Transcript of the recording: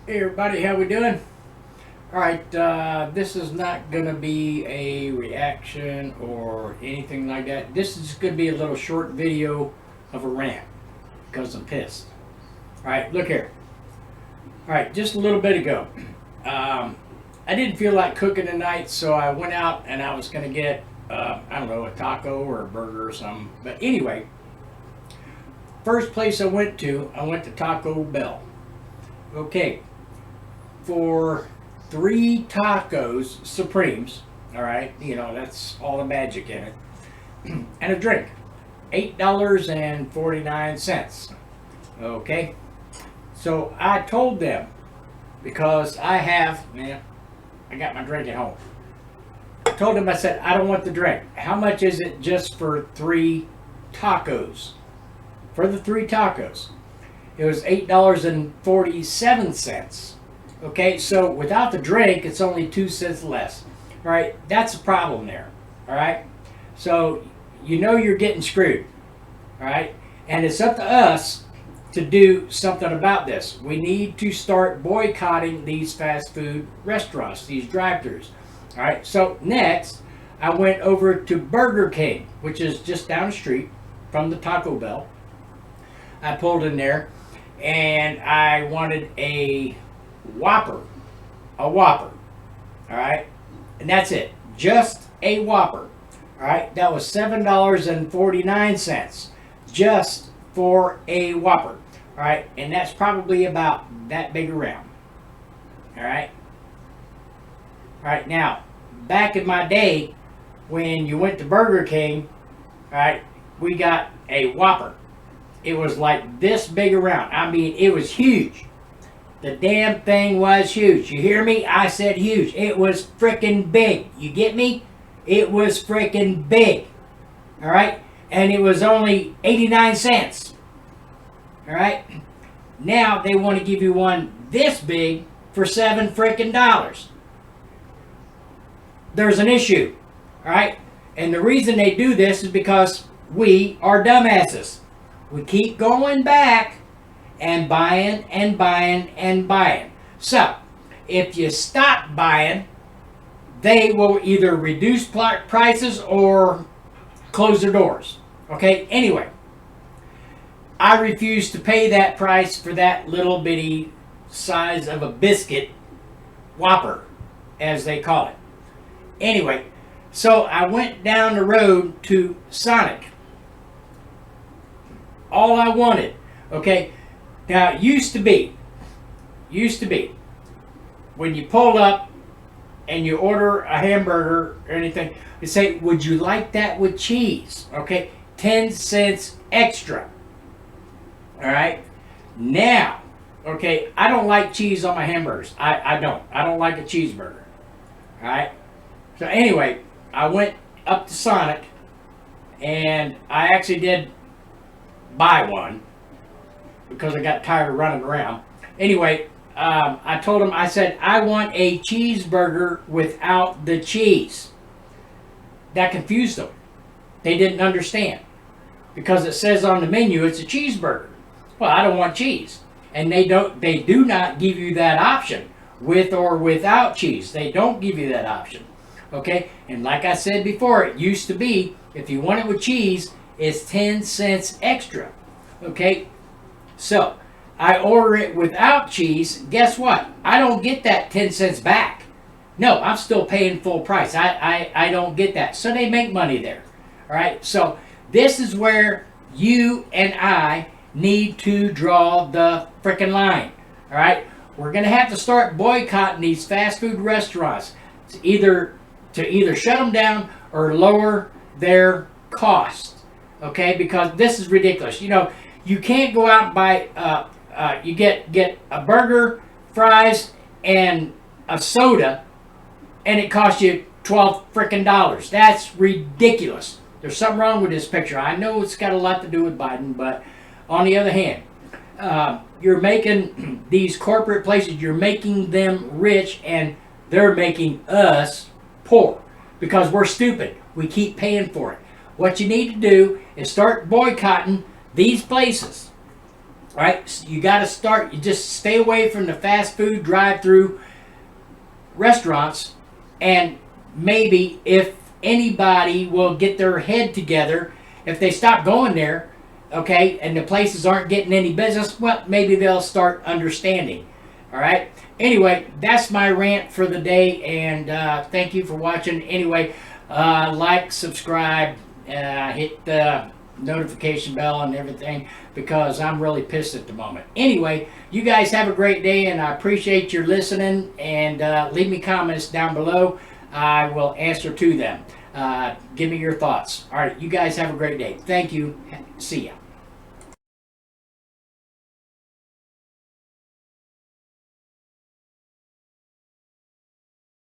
Hey everybody, how we doing? All right, this is not gonna be a reaction or anything like that. This is gonna be a little short video of a rant because I'm pissed. All right, look here. All right, just a little bit ago, I didn't feel like cooking tonight, so I went out and I was gonna get, I don't know, a taco or a burger or something. But anyway, first place I went to Taco Bell. Okay, for three tacos supremes, all right, that's all the magic in it, and a drink, $8.49. Okay, so I told them, because I got my drink at home. I told them, I said, I don't want the drink. How much is it just for three tacos? For the three tacos, it was $8.47. Okay, so without the drink, it's only 2 cents less. All right, that's a problem there. All right, so you're getting screwed. All right, and it's up to us to do something about this. We need to start boycotting these fast food restaurants, these drive-thrus. All right, so next, I went over to Burger King, which is just down the street from the Taco Bell. I pulled in there and I wanted a Whopper. A Whopper. All right. And that's it. Just a Whopper. All right. That was $7.49 just for a Whopper. All right. And that's probably about that big around. All right. All right. Now, back in my day, when you went to Burger King, all right, we got a Whopper. It was like this big around. I mean, it was huge. The damn thing was huge. You hear me? I said huge. It was freaking big. You get me? It was freaking big. All right? And it was only 89 cents. All right? Now they want to give you one this big for $7. There's an issue. All right? And the reason they do this is because we are dumbasses. We keep going back and buying and buying and buying. So, if you stop buying, they will either reduce prices or close their doors. Okay, anyway, I refuse to pay that price for that little bitty size of a biscuit Whopper, as they call it. Anyway, so I went down the road to Sonic. All I wanted, okay. Now, it used to be, when you pull up and you order a hamburger or anything, they say, would you like that with cheese? Okay, 10 cents extra. All right. Now, okay, I don't like cheese on my hamburgers. I don't. I don't like a cheeseburger. All right. So anyway, I went up to Sonic and I actually did buy one because I got tired of running around. Anyway, I told him, I said, I want a cheeseburger without the cheese. That confused them. They didn't understand because it says on the menu it's a cheeseburger. Well, I don't want cheese, and they do not give you that option with or without cheese. They don't give you that option. Okay, and like I said before, it used to be if you want it with cheese, it's 10 cents extra. Okay, so I order it without cheese. Guess what? I don't get that 10 cents back. No, I'm still paying full price. I don't get that. So they make money there. All right, so this is where you and I need to draw the freaking line. All right, we're going to have to start boycotting these fast food restaurants to either shut them down or lower their cost. Okay, because this is ridiculous. You can't go out and buy. You get a burger, fries, and a soda, and it costs you $12 freaking dollars. That's ridiculous. There's something wrong with this picture. I know it's got a lot to do with Biden, but on the other hand, you're making these corporate places. You're making them rich, and they're making us poor because we're stupid. We keep paying for it. What you need to do is start boycotting these places. All right, so you got to start. You just stay away from the fast food drive-through restaurants, and maybe if anybody will get their head together, if they stop going there, okay, and the places aren't getting any business, well, maybe they'll start understanding. All right. Anyway, that's my rant for the day, and thank you for watching. Anyway, like, subscribe, hit the notification bell and everything, because I'm really pissed at the moment. Anyway, you guys have a great day, and I appreciate your listening, and leave me comments down below. I will answer to them. Give me your thoughts. All right, you guys have a great day. Thank you. See ya.